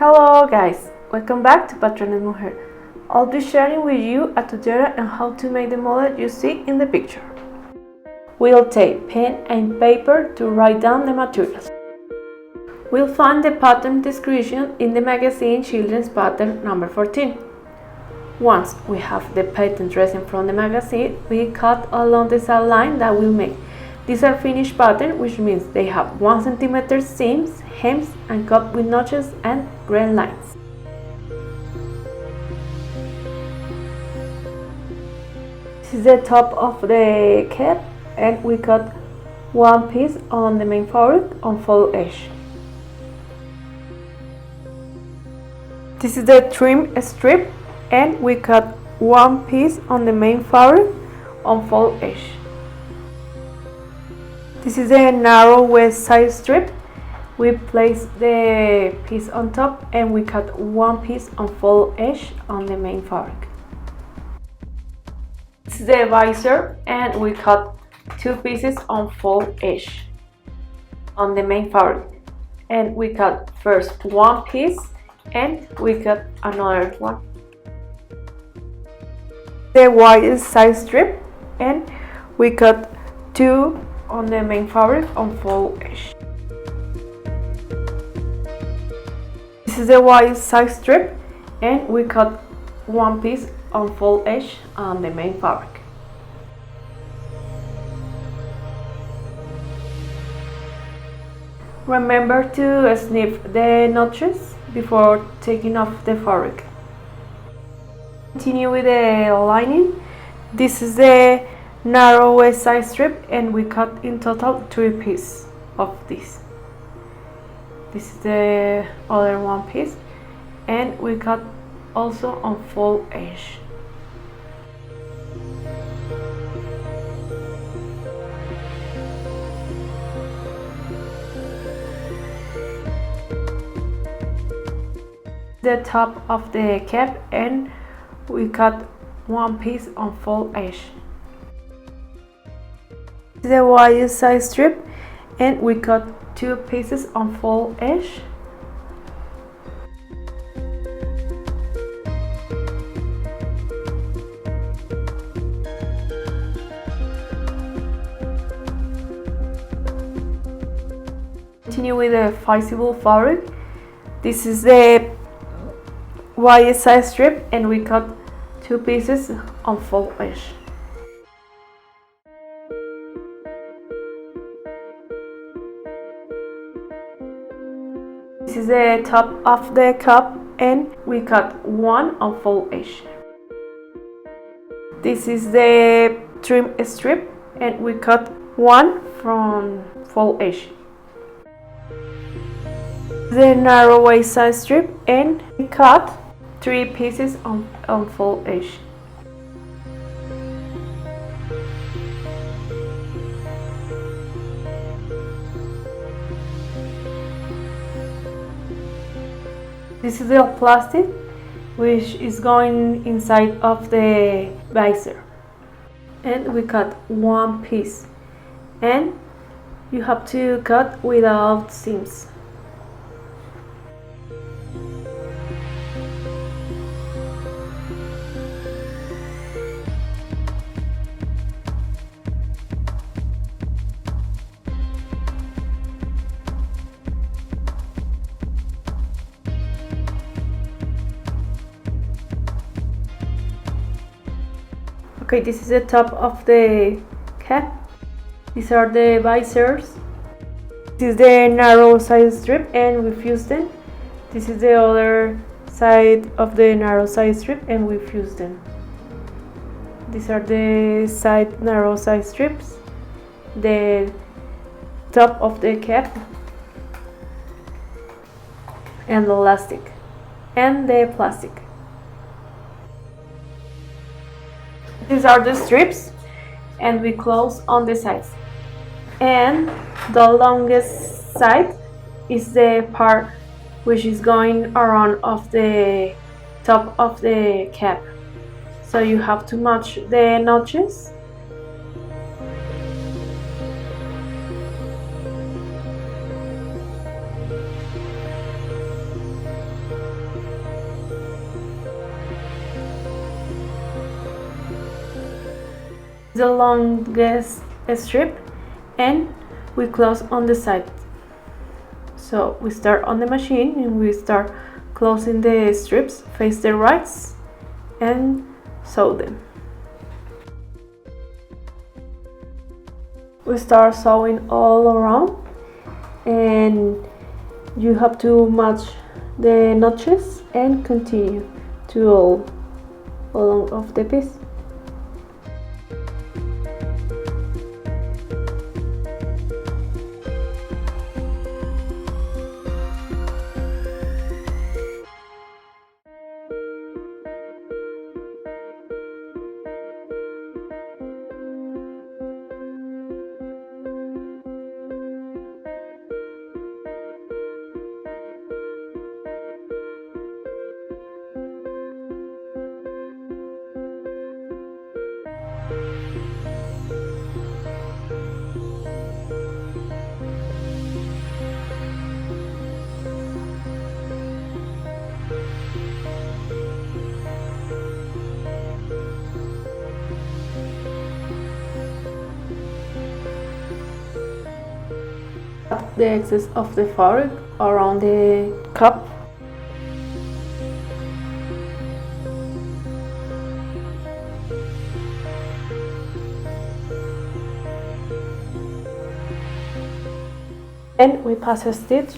Hello guys, welcome back to Patrones Mujer. I'll be sharing with you a tutorial on how to make the model you see in the picture. We'll take pen and paper to write down the materials. We'll find the pattern description in the magazine Children's Pattern number 14. Once we have the pattern dressing from the magazine, we cut along the side line that we'll make. These are finished patterns, which means they have 1 cm seams, hems, and cut with notches and grain lines. This is the top of the cap, and we cut one piece on the main fabric on fold edge. This is the trim strip, and we cut one piece on the main fabric on fold edge. This is a narrow waist side strip. We place the piece on top and we cut one piece on fold edge on the main fabric. This is the visor, and we cut 2 pieces on fold edge on the main fabric. And we cut first one piece and we cut another one. The wide side strip, and we cut 2 on the main fabric on fold edge. This is the wide side strip, and we cut one piece on fold edge on the main fabric. Remember to snip the notches before taking off the fabric. Continue with the lining. This is the narrow waist side strip, and we cut in total 3 pieces of this. This is the other one piece, and we cut also on fold edge. The top of the cap, and we cut one piece on fold edge. The wide side strip, and we cut 2 pieces on fold edge. Continue with the visible fabric. This is the wide side strip, and we cut 2 pieces on fold edge. This is the top of the cup, and we cut 1 on fold edge. This is the trim strip, and we cut 1 from fold edge. The narrow waist side strip, and we cut 3 pieces on fold edge. This is the plastic, which is going inside of the visor, and we cut 1 piece, and you have to cut without seams. Okay, this is the top of the cap. These are the visors. This is the narrow side strip, and we fuse them. This is the other side of the narrow side strip, and we fuse them. These are the narrow side strips, the top of the cap, and the elastic, and the plastic. These are the strips, and we close on the sides. And the longest side is the part which is going around of the top of the cap. So you have to match the notches the longest strip, and we close on the side. So we start on the machine and we start closing the strips, face the rights, and sew them. We start sewing all around, and you have to match the notches and continue to all along of the piece. The excess of the fabric around the cup. And we pass a stitch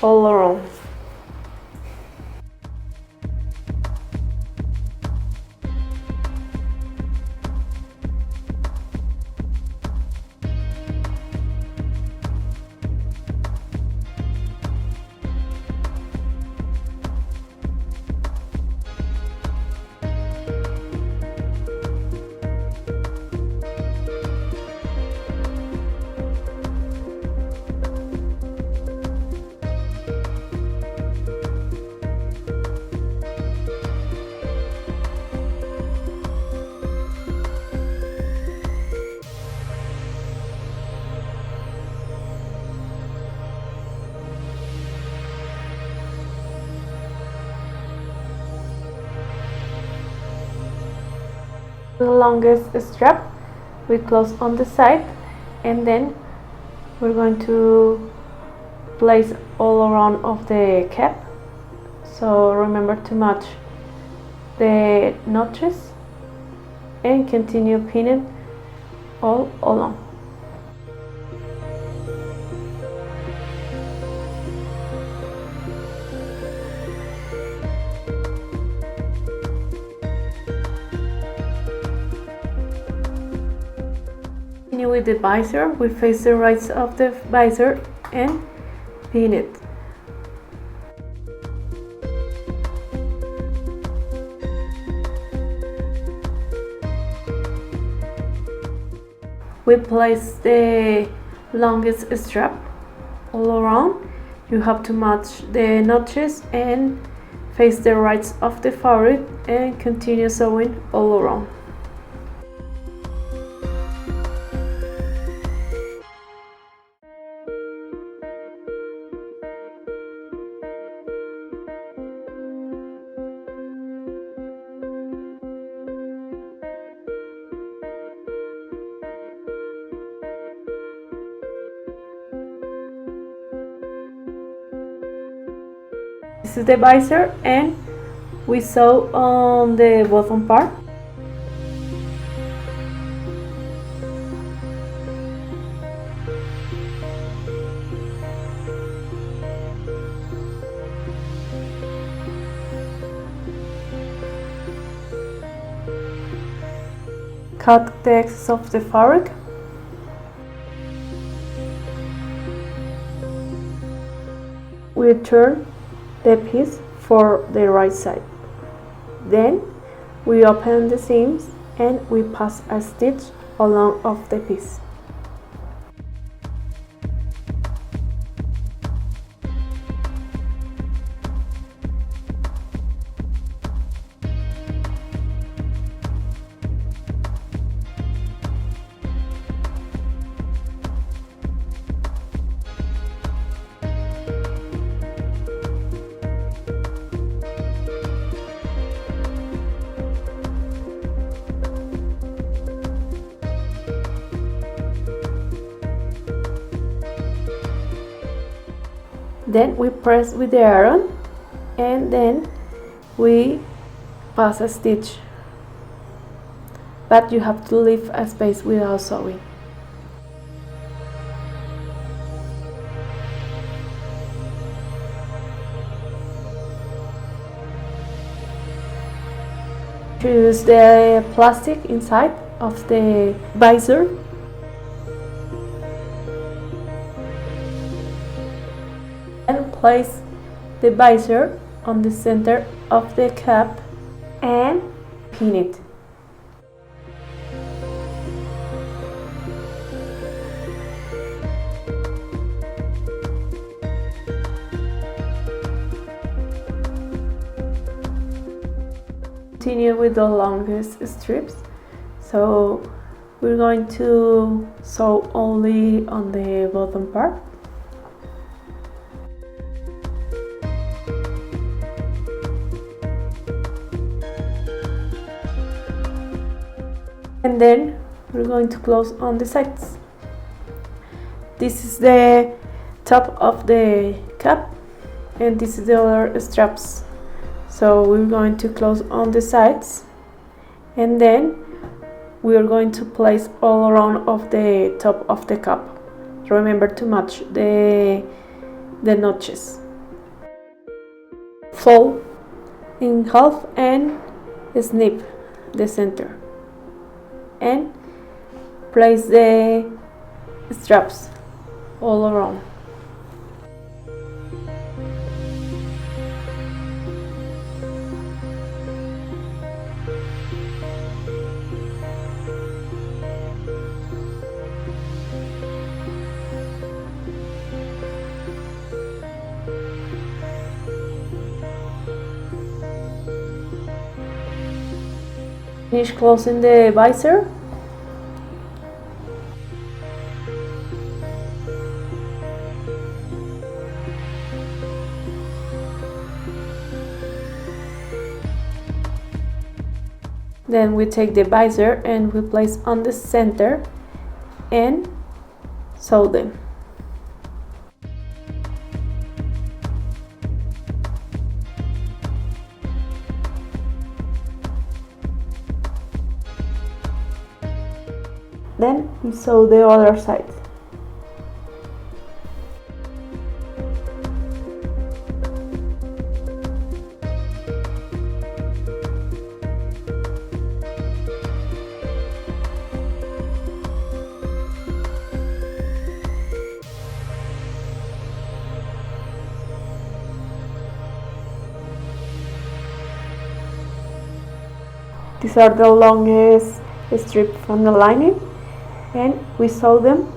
all around. The longest strap we close on the side, and then we're going to place all around of the cap. So remember to match the notches and continue pinning all along. With the visor, we face the right of the visor and pin it. We place the longest strap all around. You have to match the notches and face the right of the fabric and continue sewing all around. This is the visor, and we sew on the bottom part. Cut the excess of the fabric. We turn the piece for the right side. Then we open the seams and we pass a stitch along of the piece. Then we press with the iron and then we pass a stitch, but you have to leave a space without sewing. Choose the plastic inside of the visor and place the visor on the center of the cap and pin it. Continue with the longest strips, so we're going to sew only on the bottom part. And then we're going to close on the sides. This is the top of the cap and this is the other straps. So we're going to close on the sides and then we are going to place all around of the top of the cap. Remember to match the notches. Fold in half and snip the center and place the straps all around. Finish closing the visor. Then we take the visor and we place on the center and sew them. Then we sew the other side. These are the longest strips from the lining, and we sew them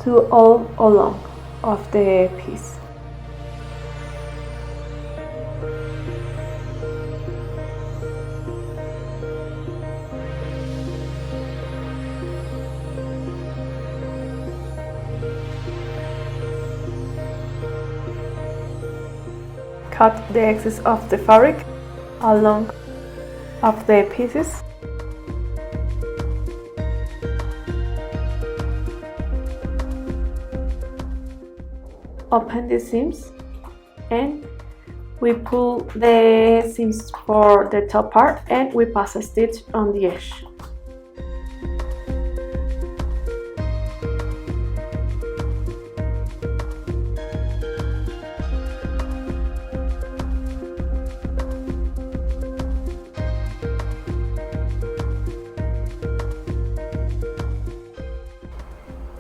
to all along of the piece. Cut the excess of the fabric along of the pieces. Open the seams and we pull the seams for the top part and we pass a stitch on the edge.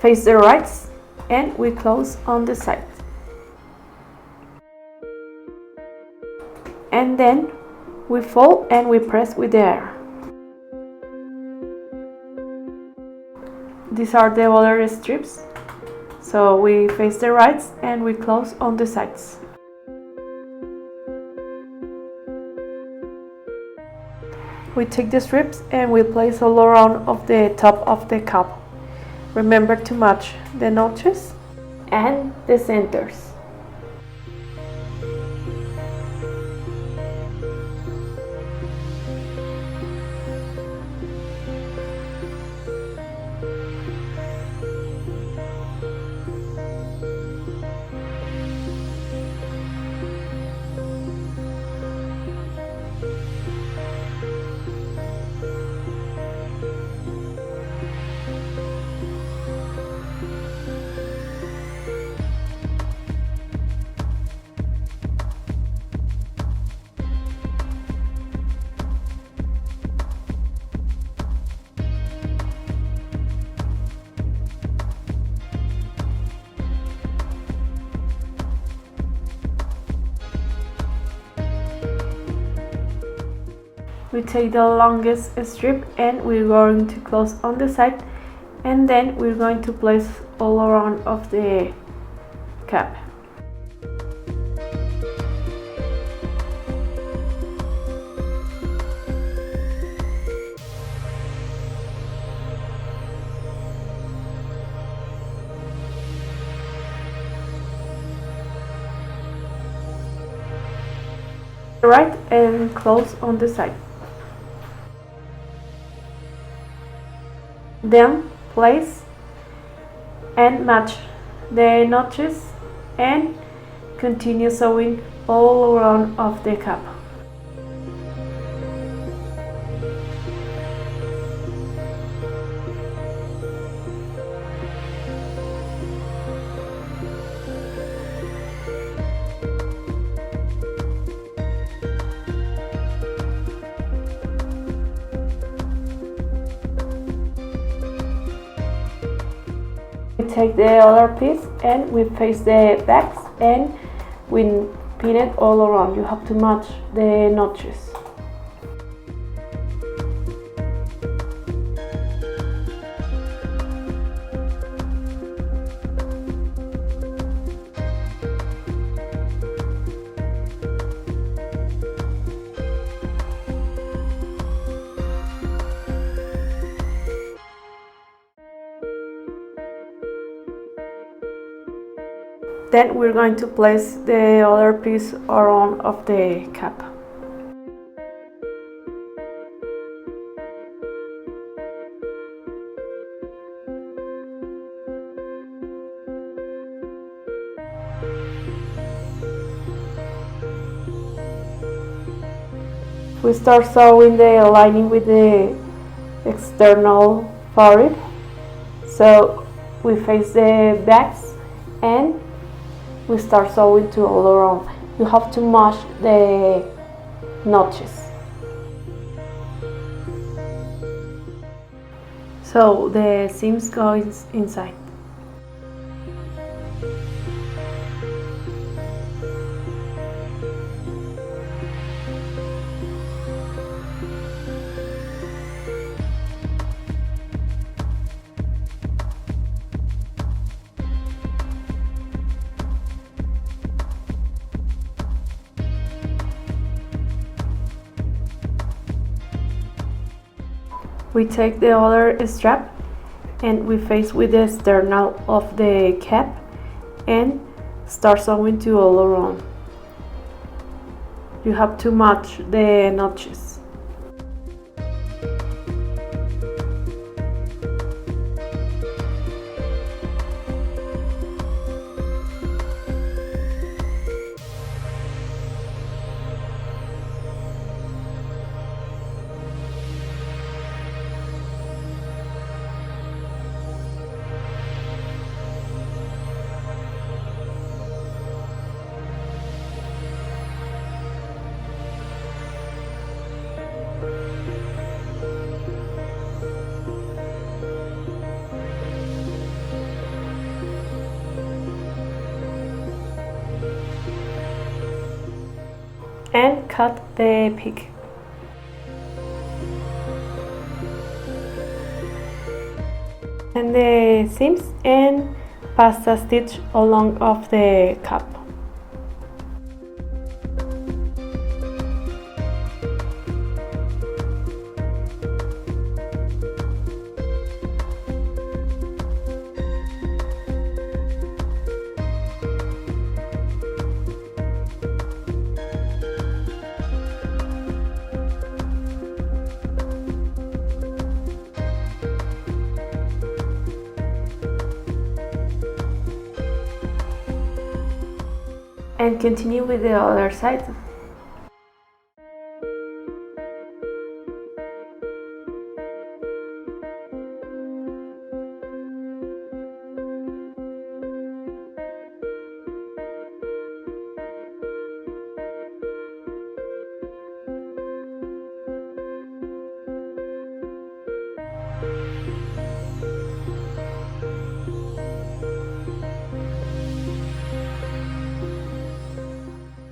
Face the right and we close on the side. And then we fold and we press with the air. These are the other strips. So we face the right and we close on the sides. We take the strips and we place all around of the top of the cap. Remember to match the notches and the centers. we take the longest strip and we're going to close on the side, and then we're going to place all around of the cap. Right, and close on the side. Then place and match the notches and continue sewing all around of the cap. We take the other piece and we face the backs and we pin it all around. You have to match the notches. Then we're going to place the other piece around of the cap. We start sewing the lining with the external fabric. So we face the backs and we start sewing to all around. You have to match the notches. So the seams go inside. We take the other strap and we face with the external of the cap and start sewing to all around. You have to match the notches. And cut the peak. And the seams and pass a stitch along of the cap. And continue with the other side.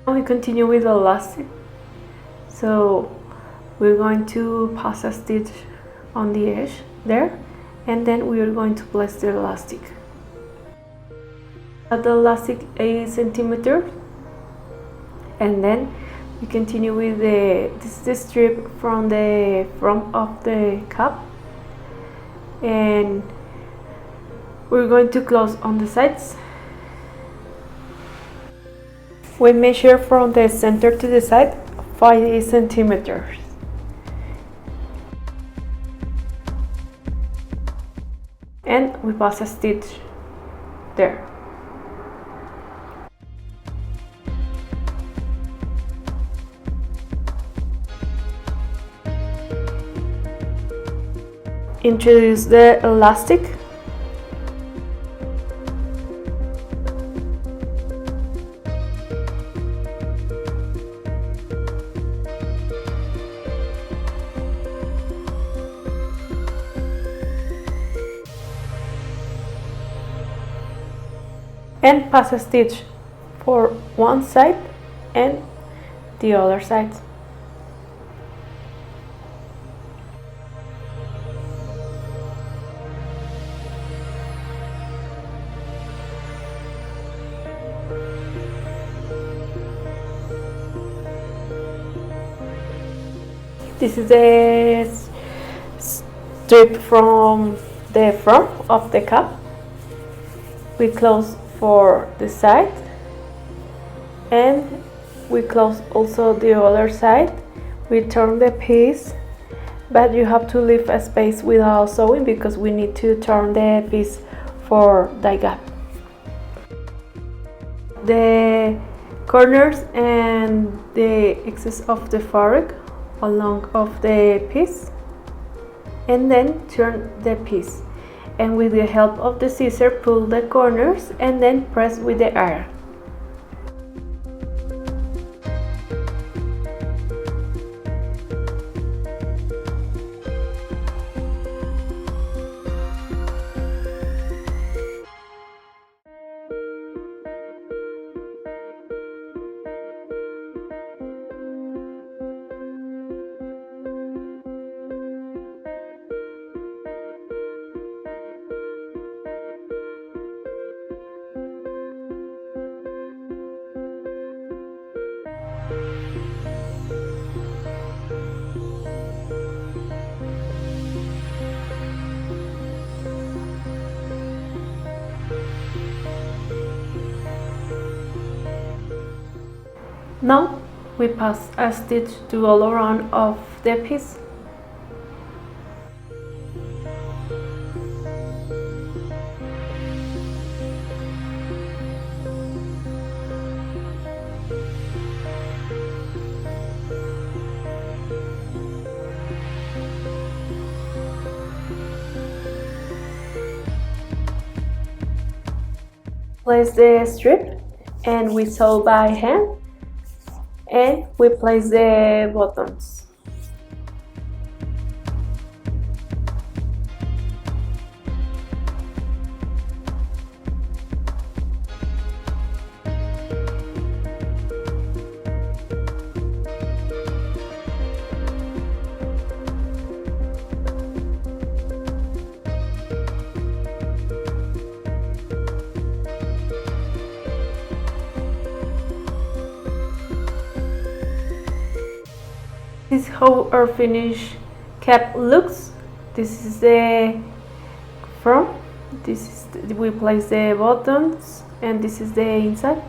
We continue with the elastic. So we're going to pass a stitch on the edge there, and then we are going to place the elastic. Cut the elastic 8 centimeters, and then we continue with this is the strip from the front of the cap, and we're going to close on the sides. We measure from the center to the side 5 centimeters. And we pass a stitch there. Introduce the elastic. And pass a stitch for one side and the other side. This is the strip from the front of the cap. We close for the side, and we close also the other side. We turn the piece, but you have to leave a space without sewing because we need to turn the piece for the gap. The corners and the excess of the fabric along of the piece, and then turn the piece, and with the help of the scissor pull the corners and then press with the iron. Now we pass a stitch to all around of the piece. Place the strip and we sew by hand, and we place the buttons. This is how our finished cap looks. This is the front. We place the buttons, and this is the inside.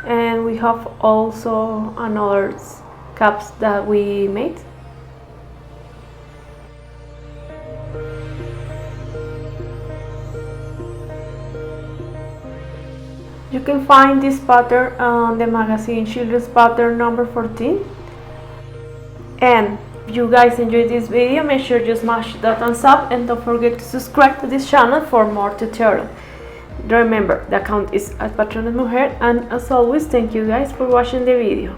And we have also another caps that we made. You can find this pattern on the magazine Children's Pattern number 14. And if you guys enjoyed this video, make sure you smash that thumbs up and don't forget to subscribe to this channel for more tutorials. Remember, the account is @patronasmujer, and as always, thank you guys for watching the video.